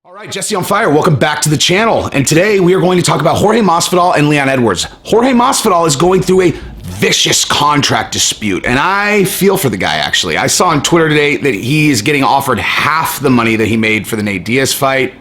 All right, Jesse on Fire, welcome back to the channel. And today we are going to talk about Jorge Masvidal and Leon Edwards. Jorge Masvidal is going through a vicious contract dispute, and I feel for the guy, actually. I saw on Twitter today that he is getting offered half the money that he made for the Nate Diaz fight.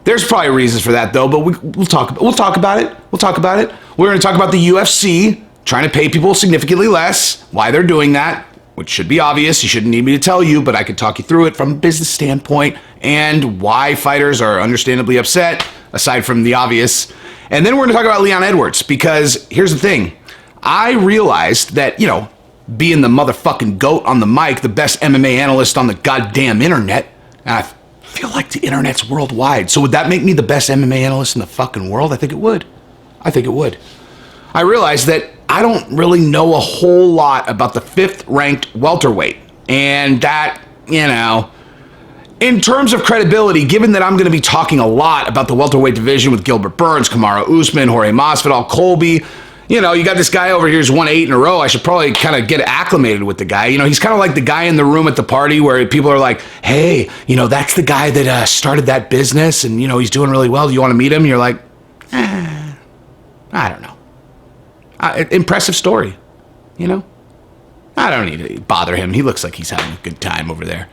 There's probably reasons for that, though, but we'll talk about it. We're going to talk about the UFC trying to pay people significantly less, why they're doing that, which should be obvious. You shouldn't need me to tell you, but I could talk you through it from a business standpoint and why fighters are understandably upset, aside from the obvious. And then we're going to talk about Leon Edwards, because here's the thing. I realized that, being the motherfucking GOAT on the mic, the best MMA analyst on the goddamn internet, and I feel like the internet's worldwide. So would that make me the best MMA analyst in the fucking world? I think it would. I realized that I don't really know a whole lot about the 5th ranked welterweight. And that, in terms of credibility, given that I'm going to be talking a lot about the welterweight division with Gilbert Burns, Kamaru Usman, Jorge Masvidal, Colby, you got this guy over here who's won 8 in a row. I should probably kind of get acclimated with the guy. He's kind of like the guy in the room at the party where people are like, hey, that's the guy that started that business and, he's doing really well. Do you want to meet him? And you're like, I don't know. Impressive story, I don't need to bother him. He looks like he's having a good time over there.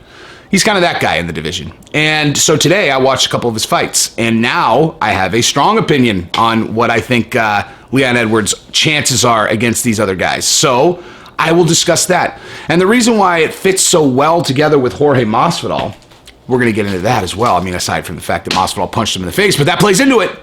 He's kind of that guy in the division. And so today I watched a couple of his fights, and now I have a strong opinion on what I think Leon Edwards' chances are against these other guys. So I will discuss that. And the reason why it fits so well together with Jorge Masvidal, we're going to get into that as well. Aside from the fact that Masvidal punched him in the face, but that plays into it.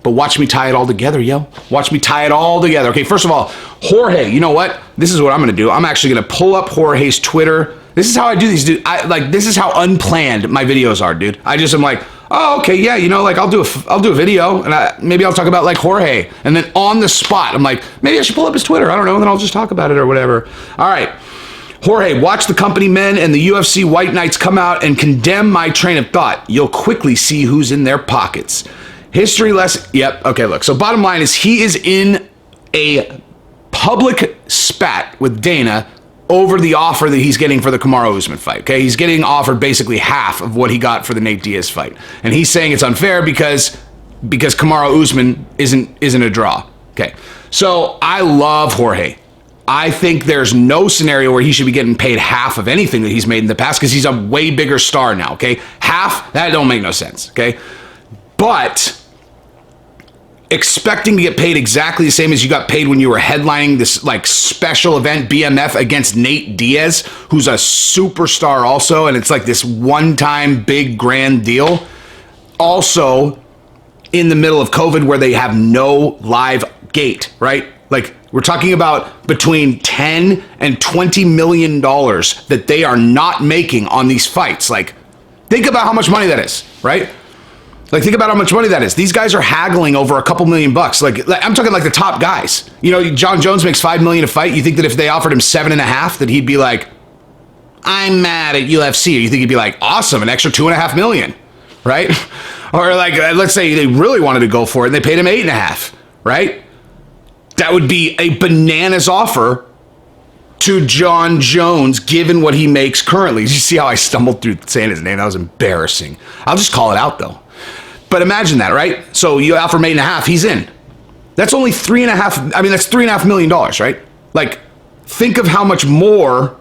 But watch me tie it all together, yo. Watch me tie it all together. Okay, first of all, Jorge, you know what? This is what I'm going to do. I'm actually going to pull up Jorge's Twitter. This is how I do these, dude. This is how unplanned my videos are, dude. I'm like, oh, okay, yeah, I'll do a video, and maybe I'll talk about Jorge, and then on the spot, I'm like, maybe I should pull up his Twitter. I don't know, and then I'll just talk about it or whatever. All right, Jorge, watch the company men and the UFC White Knights come out and condemn my train of thought. You'll quickly see who's in their pockets. History lesson. Yep. Okay, look. So bottom line is he is in a public spat with Dana over the offer that he's getting for the Kamaru Usman fight. Okay, he's getting offered basically half of what he got for the Nate Diaz fight, and he's saying it's unfair because Kamaru Usman isn't a draw. Okay, so I love Jorge. I think there's no scenario where he should be getting paid half of anything that he's made in the past, because he's a way bigger star now. Okay, half, that don't make no sense. Okay, but expecting to get paid exactly the same as you got paid when you were headlining this special event BMF against Nate Diaz, who's a superstar also, and it's this one-time big grand deal. Also, in the middle of COVID, where they have no live gate, right? We're talking about between $10 and $20 million that they are not making on these fights. Think about how much money that is, right? Think about how much money that is. These guys are haggling over a couple $1 million. I'm talking the top guys. John Jones makes $5 million a fight. You think that if they offered him $7.5, that he'd be like, I'm mad at UFC? Or you think he'd be like, awesome, an extra $2.5 million, right? Or let's say they really wanted to go for it and they paid him $8.5, right? That would be a bananas offer to John Jones, given what he makes currently. Did you see how I stumbled through saying his name? That was embarrassing. I'll just call it out, though. But imagine that, right? So you offer him $8.5, he's in. That's only $3.5. That's $3.5 million, right? Think of how much more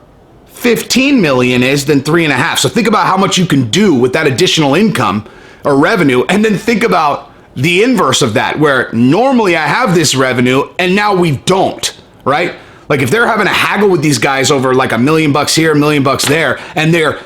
$15 million is than $3.5. So think about how much you can do with that additional income or revenue, and then think about the inverse of that, where normally I have this revenue and now we don't, right? If they're having a haggle with these guys over $1 million here, $1 million there, and they're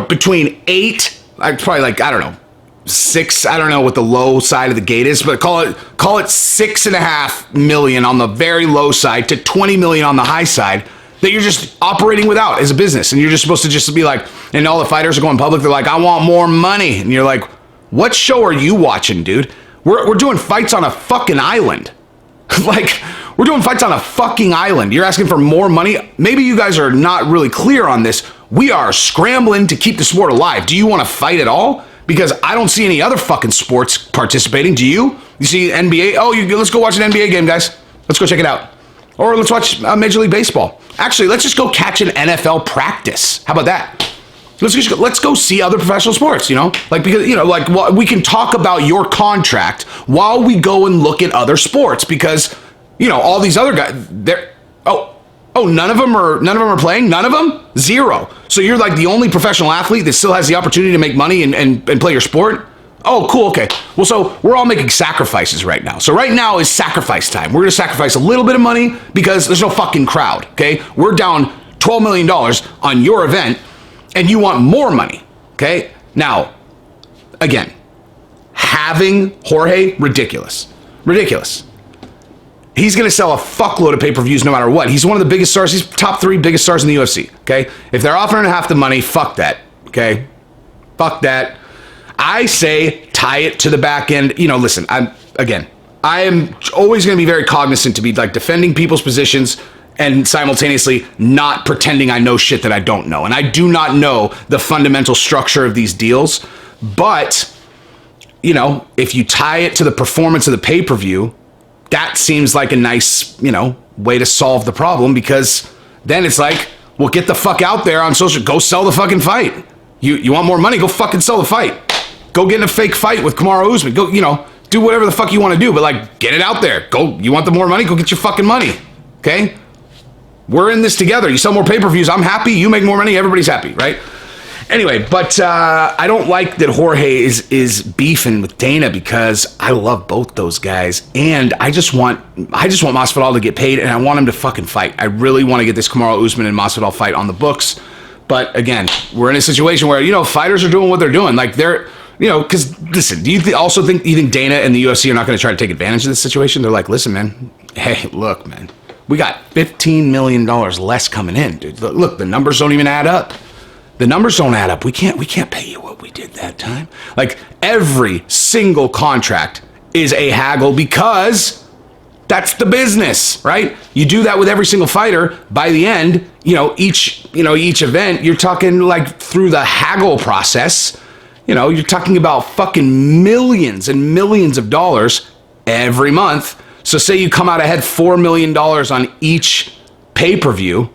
between 8, probably I don't know, 6, I don't know what the low side of the gate is, but call it $6.5 million on the very low side to $20 million on the high side, that you're just operating without as a business. And you're just supposed to just be and all the fighters are going public, they're I want more money. And you're like, what show are you watching, dude? We're doing fights on a fucking island. We're doing fights on a fucking island. You're asking for more money? Maybe you guys are not really clear on this. We are scrambling to keep the sport alive. Do you want to fight at all? Because I don't see any other fucking sports participating. Do you? You see NBA? Oh, let's go watch an NBA game, guys. Let's go check it out. Or let's watch Major League Baseball. Actually, let's just go catch an NFL practice. How about that? Let's go see other professional sports, like, because, like, we can talk about your contract while we go and look at other sports, because, all these other guys, none of them are playing. None of them, zero. So you're like the only professional athlete that still has the opportunity to make money and play your sport. Oh, cool. Okay. Well, so we're all making sacrifices right now. So right now is sacrifice time. We're going to sacrifice a little bit of money because there's no fucking crowd. Okay. We're down $12 million on your event and you want more money. Okay. Now, again, having Jorge, ridiculous. He's going to sell a fuckload of pay-per-views no matter what. He's one of the biggest stars. He's top 3 biggest stars in the UFC. Okay. If they're offering half the money, fuck that. Okay. Fuck that. I say tie it to the back end. Listen, I am always going to be very cognizant to be like defending people's positions and simultaneously not pretending I know shit that I don't know. And I do not know the fundamental structure of these deals. But, if you tie it to the performance of the pay-per-view, that seems like a nice, way to solve the problem, because then it's like, well, get the fuck out there on social, go sell the fucking fight. You want more money, go fucking sell the fight. Go get in a fake fight with Kamaru Usman. Go, do whatever the fuck you want to do, but like, get it out there. Go, you want the more money? Go get your fucking money. Okay? We're in this together. You sell more pay-per-views, I'm happy. You make more money, everybody's happy, right? Anyway, but I don't like that Jorge is beefing with Dana, because I love both those guys, and I just want Masvidal to get paid, and I want him to fucking fight. I really want to get this Kamaru Usman and Masvidal fight on the books. But again, we're in a situation where, fighters are doing what they're doing. Like, they're, because listen, do you also think Dana and the UFC are not going to try to take advantage of this situation? They're like, listen, man, hey, look, man, we got $15 million less coming in, dude. Look, the numbers don't even add up. The numbers don't add up. We can't pay you what we did that time. Like, every single contract is a haggle, because that's the business, right? You do that with every single fighter. By the end, each event, you're talking like through the haggle process. You're talking about fucking millions and millions of dollars every month. So say you come out ahead $4 million on each pay-per-view,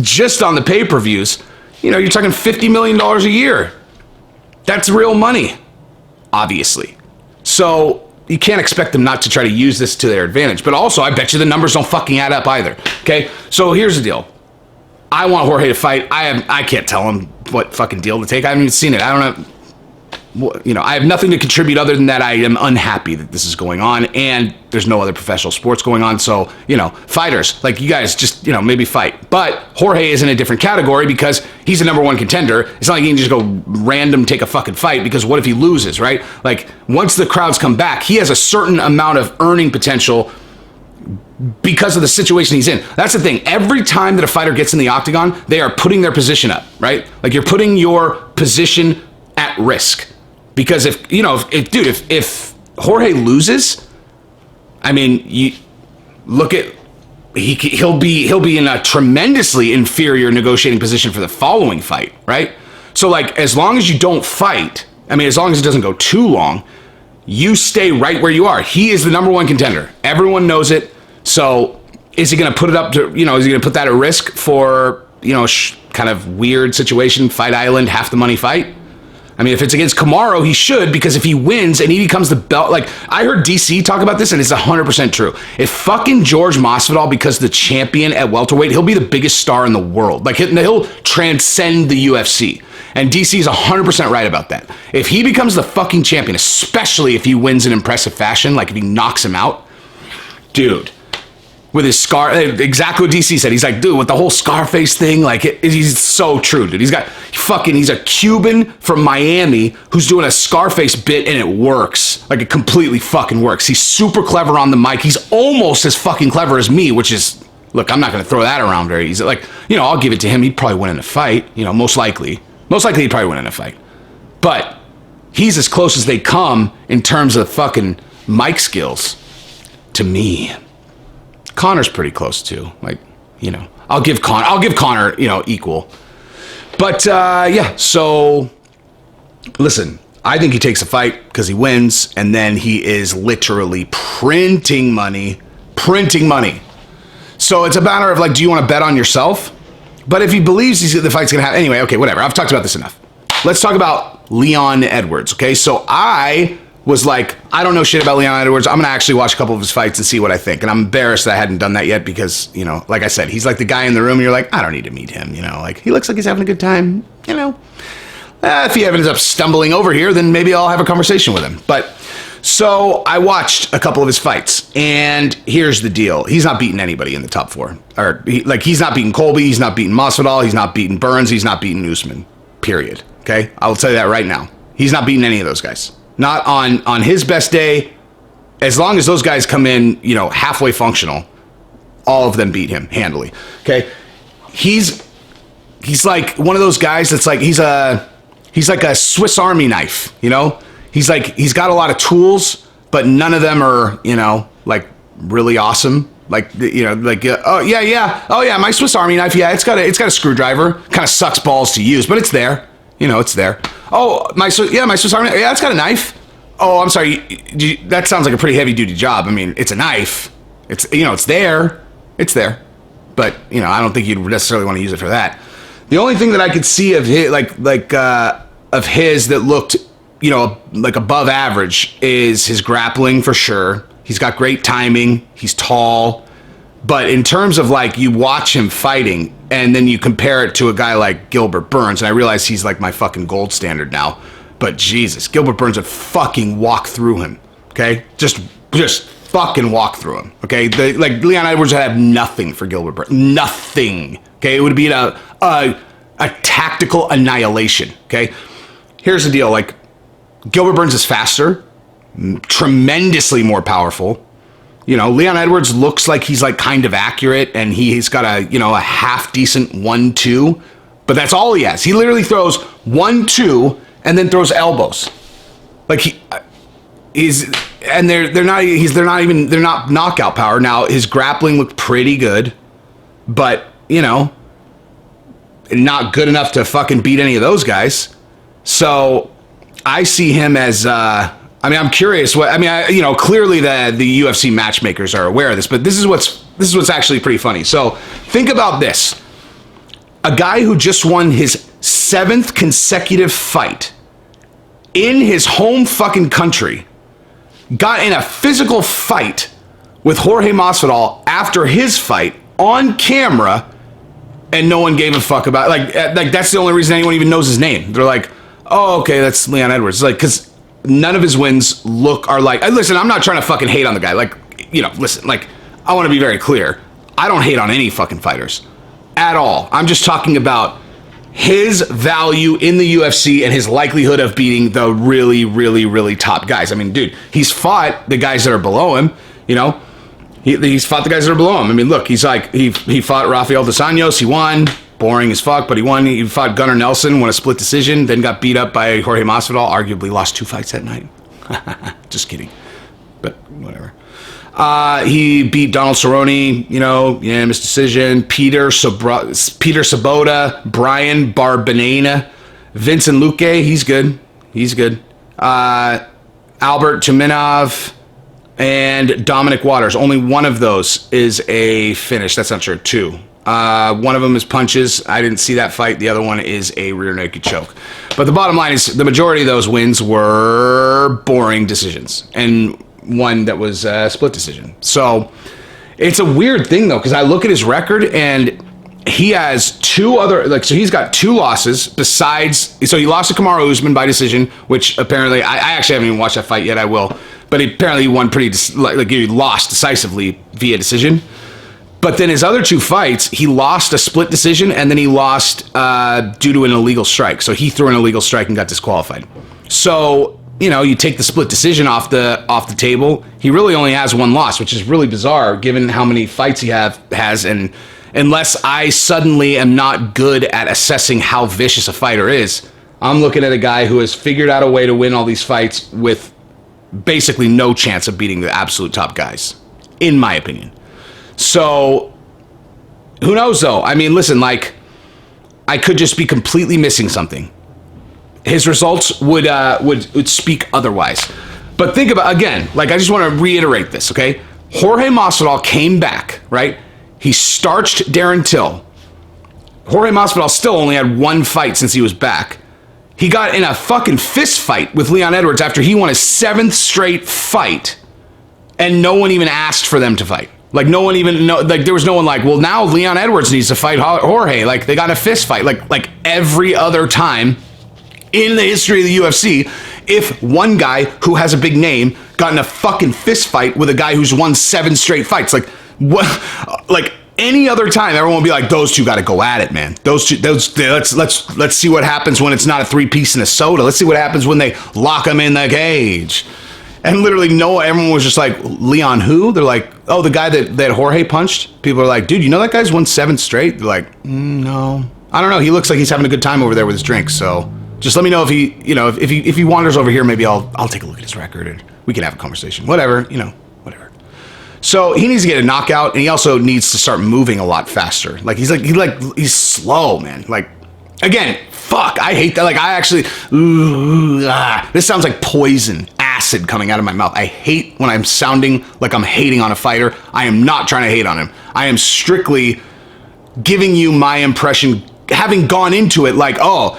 just on the pay-per-views, you're talking $50 million a year. That's real money, obviously. So you can't expect them not to try to use this to their advantage. But also, I bet you the numbers don't fucking add up either. Okay? So here's the deal. I want Jorge to fight. I can't tell him what fucking deal to take. I haven't even seen it. I don't know. I have nothing to contribute other than that I am unhappy that this is going on, and there's no other professional sports going on. So, fighters, like, you guys just, maybe fight. But Jorge is in a different category because he's a number 1 contender. It's not like he can just go random take a fucking fight, because what if he loses, right? Like, once the crowds come back, he has a certain amount of earning potential because of the situation he's in. That's the thing. Every time that a fighter gets in the octagon, they are putting their position up, right? Like, you're putting your position at risk. Because if Jorge loses, I mean, you look at, he'll be in a tremendously inferior negotiating position for the following fight, right? So, like, as long as you don't fight, as long as it doesn't go too long, you stay right where you are. He is the number 1 contender. Everyone knows it. So is he going to put it up to, is he going to put that at risk for, kind of weird situation, Fight Island, half the money fight? If it's against Kamaru, he should, because if he wins and he becomes the belt, like, I heard DC talk about this, and it's 100% true. If fucking Jorge Masvidal becomes the champion at welterweight, he'll be the biggest star in the world. Like, he'll transcend the UFC. And DC is 100% right about that. If he becomes the fucking champion, especially if he wins in impressive fashion, like if he knocks him out, dude, with his scar, exactly what DC said. He's like, dude, with the whole Scarface thing, like, he's so true, dude. He's a Cuban from Miami who's doing a Scarface bit, and it works. Like, it completely fucking works. He's super clever on the mic. He's almost as fucking clever as me, which is, look, I'm not going to throw that around very easy. Like, I'll give it to him. He'd probably win in a fight, most likely. Most likely he'd probably win in a fight. But he's as close as they come in terms of fucking mic skills to me. Connor's pretty close too. Like, I'll give Connor, equal. But yeah, so listen, I think he takes a fight because he wins, and then he is literally printing money. So it's a matter of, like, do you want to bet on yourself? But if he believes the fight's going to happen, anyway, okay, whatever. I've talked about this enough. Let's talk about Leon Edwards, okay? So I was like, I don't know shit about Leon Edwards. I'm going to actually watch a couple of his fights and see what I think. And I'm embarrassed that I hadn't done that yet because, you know, like I said, he's like the guy in the room and you're like, I don't need to meet him, you know? Like, he looks like he's having a good time, you know? If he ends up stumbling over here, then maybe I'll have a conversation with him. But so I watched a couple of his fights, and here's the deal: he's not beating anybody in the top four. He's not beating Colby, he's not beating Masvidal, he's not beating Burns, he's not beating Usman. Period. Okay, I will tell you that right now. He's not beating any of those guys. Not on his best day. As long as those guys come in, you know, halfway functional, all of them beat him handily. Okay, he's like one of those guys that's like he's like a Swiss Army knife, you know? He's got a lot of tools, but none of them are, you know, like really awesome. Like, you know, like, oh yeah, my Swiss Army knife, yeah, it's got a screwdriver. Kind of sucks balls to use, but it's there. You know, it's there. Oh, my Swiss Army knife, yeah, it's got a knife. Oh, I'm sorry, that sounds like a pretty heavy duty job. I mean, it's a knife. It's, you know, it's there. It's there. But, you know, I don't think you'd necessarily want to use it for that. The only thing that I could see of his, of his that looked, you know, like above average is his grappling for sure. He's got great timing. He's tall. But in terms of like you watch him fighting and then you compare it to a guy like Gilbert Burns, and I realize he's like my fucking gold standard now. But Jesus, Gilbert Burns would fucking walk through him. Okay? Just fucking walk through him. Okay? Like Leon Edwards would have nothing for Gilbert Burns. Nothing. Okay? It would be a tactical annihilation. Okay? Here's the deal. Like, Gilbert Burns is faster, tremendously more powerful. You know, Leon Edwards looks like he's like kind of accurate, and he's got a half decent 1-2, but that's all he has. He literally throws 1-2 and then throws elbows. Like they're not knockout power. Now his grappling looked pretty good, but you know, not good enough to fucking beat any of those guys. So I see him as, I'm curious clearly the UFC matchmakers are aware of this, but this is what's actually pretty funny. So think about this. A guy who just won his 7th consecutive fight in his home fucking country got in a physical fight with Jorge Masvidal after his fight on camera, and no one gave a fuck about it. Like that's the only reason anyone even knows his name. They're like, oh, okay, that's Leon Edwards. It's like, because none of his wins are like, listen, I'm not trying to fucking hate on the guy. Like, you know, listen, like, I want to be very clear. I don't hate on any fucking fighters at all. I'm just talking about his value in the UFC and his likelihood of beating the really, really, really top guys. I mean, dude, he's fought the guys that are below him, you know? He's fought the guys that are below him. I mean, look, he's like, he fought Rafael Dos Anjos, he won. Boring as fuck, but he won. He fought Gunnar Nelson, won a split decision, then got beat up by Jorge Masvidal, arguably lost 2 fights that night. Just kidding. But whatever. He beat Donald Cerrone, unanimous decision. Peter Sabota, Brian Barbanena, Vincent Luque, he's good. Albert Tumenov, and Dominic Waters. Only one of those is a finish. That's not true. 2. One of them is punches. I didn't see that fight. The other one is a rear naked choke. But the bottom line is the majority of those wins were boring decisions, and one that was a split decision. So it's a weird thing though, because I look at his record and he has 2 other, so he's got 2 losses besides, so he lost to Kamaru Usman by decision, which apparently, I actually haven't even watched that fight yet, I will, but apparently he won he lost decisively via decision. But then his other 2 fights, he lost a split decision, and then he lost due to an illegal strike. So he threw an illegal strike and got disqualified. So, you take the split decision off the table, he really only has 1 loss, which is really bizarre given how many fights he has. And unless I suddenly am not good at assessing how vicious a fighter is, I'm looking at a guy who has figured out a way to win all these fights with basically no chance of beating the absolute top guys, in my opinion. So, who knows though? I mean, listen, like, I could just be completely missing something. His results would speak otherwise. But think about, again, like, I just want to reiterate this, okay? Jorge Masvidal came back, right? He starched Darren Till. Jorge Masvidal still only had one fight since he was back. He got in a fucking fist fight with Leon Edwards after he won his 7th straight fight, and no one even asked for them to fight. Like, no one even there was no one like, well, now Leon Edwards needs to fight Jorge. Like, they got in a fist fight. Like every other time in the history of the UFC, if one guy who has a big name got in a fucking fist fight with a guy who's won 7 straight fights, like what? Like any other time, everyone will be like, those two got to go at it, man. Let's see what happens when it's not a 3-piece and a soda. Let's see what happens when they lock them in the cage. And literally, everyone was just like, Leon who? They're like, oh, the guy that Jorge punched. People are like, dude, you know that guy's won 7 straight? They're like, no. I don't know. He looks like he's having a good time over there with his drink. So just let me know if he, if he wanders over here, maybe I'll take a look at his record and we can have a conversation. Whatever, whatever. So he needs to get a knockout, and he also needs to start moving a lot faster. Like he's slow, man. Like, again, fuck, I hate that. Like, I actually, this sounds like poison. Acid coming out of my mouth. I hate when I'm sounding like I'm hating on a fighter. I am not trying to hate on him. I am strictly giving you my impression, having gone into it like, because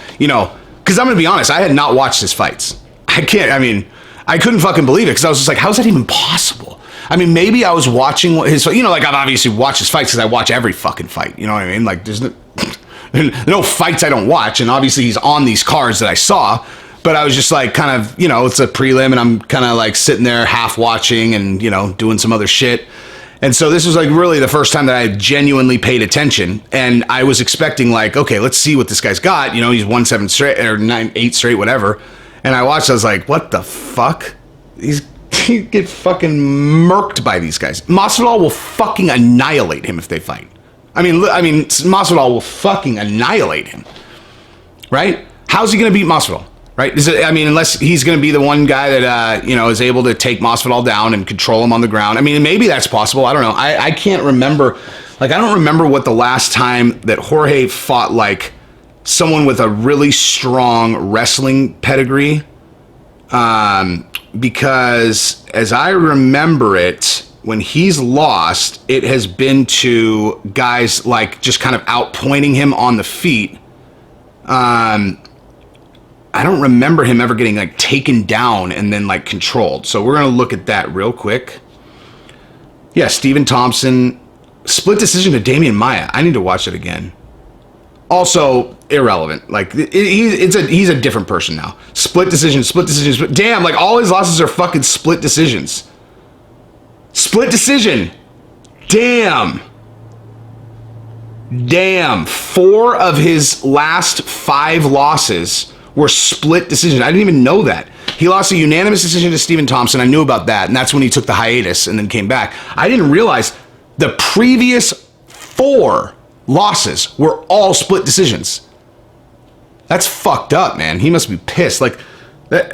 I'm going to be honest, I had not watched his fights. I couldn't fucking believe it because I was just like, how's that even possible? I mean, maybe I was watching his, like I've obviously watched his fights because I watch every fucking fight. You know what I mean? Like, there's no fights I don't watch, and obviously he's on these cards that I saw. But I was just like, kind of, it's a prelim, and I'm kind of like sitting there half watching and, doing some other shit. And so this was like really the first time that I genuinely paid attention. And I was expecting like, okay, let's see what this guy's got. He's won 7 straight or 8 straight, whatever. And I watched, I was like, what the fuck? He get fucking murked by these guys. Masvidal will fucking annihilate him if they fight. I mean, Masvidal will fucking annihilate him. Right? How's he going to beat Masvidal? Right? Unless he's going to be the one guy that, is able to take Masvidal down and control him on the ground. I mean, maybe that's possible. I don't know. I can't remember. Like, I don't remember what the last time that Jorge fought, like, someone with a really strong wrestling pedigree. Because as I remember it, when he's lost, it has been to guys, like, just kind of outpointing him on the feet. I don't remember him ever getting like taken down and then like controlled. So we're going to look at that real quick. Yeah, Stephen Thompson, split decision to Damian Maia. I need to watch it again. Also irrelevant. Like he's a different person now. Split decision. Damn, like all his losses are fucking split decisions. Split decision. Damn. 4 of his last 5 losses were split decisions. I didn't even know that. He lost a unanimous decision to Stephen Thompson. I knew about that, and that's when he took the hiatus and then came back. I didn't realize the previous 4 losses were all split decisions. That's fucked up, man. He must be pissed. Like, that,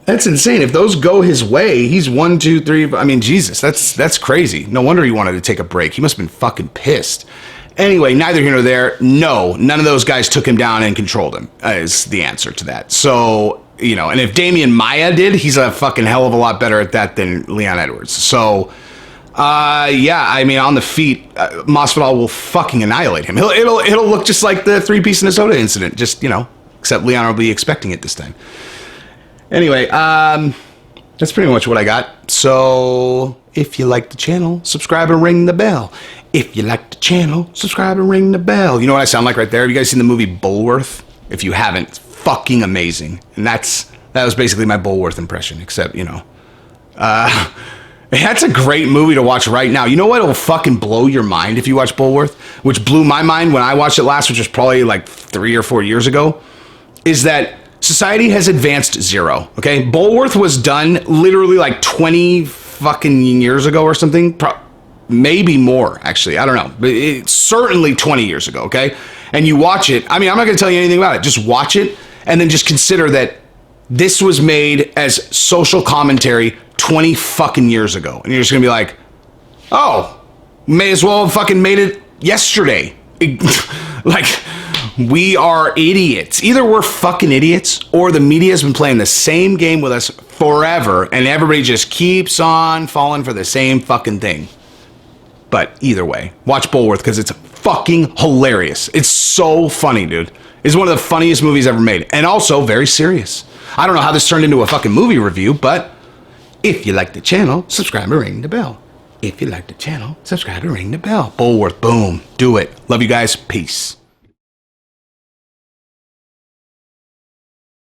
that's insane. If those go his way, he's 1, 2, 3. I mean, Jesus, that's crazy. No wonder he wanted to take a break. He must have been fucking pissed. Anyway, neither here nor there. No, none of those guys took him down and controlled him, is the answer to that. So, and if Damian Maia did, he's a fucking hell of a lot better at that than Leon Edwards. So, on the feet, Masvidal will fucking annihilate him. It'll look just like the 3-piece Minnesota incident, just, except Leon will be expecting it this time. Anyway, that's pretty much what I got. So, if you like the channel, subscribe and ring the bell. If you like the channel, subscribe and ring the bell. You know what I sound like right there? Have you guys seen the movie Bulworth? If you haven't, it's fucking amazing. And that was basically my Bulworth impression, except, that's a great movie to watch right now. You know what will fucking blow your mind if you watch Bulworth? Which blew my mind when I watched it last, which was probably like 3 or 4 years ago, is that society has advanced 0, okay? Bulworth was done literally like 20 fucking years ago or something. Maybe more, actually. I don't know. But it's certainly 20 years ago, okay? And you watch it. I mean, I'm not going to tell you anything about it. Just watch it and then just consider that this was made as social commentary 20 fucking years ago. And you're just going to be like, oh, may as well have fucking made it yesterday. Like, we are idiots. Either we're fucking idiots or the media has been playing the same game with us forever and everybody just keeps on falling for the same fucking thing. But either way, watch Bulworth because it's fucking hilarious. It's so funny, dude. It's one of the funniest movies ever made. And also very serious. I don't know how this turned into a fucking movie review, but if you like the channel, subscribe and ring the bell. If you like the channel, subscribe and ring the bell. Bullworth, boom. Do it. Love you guys. Peace.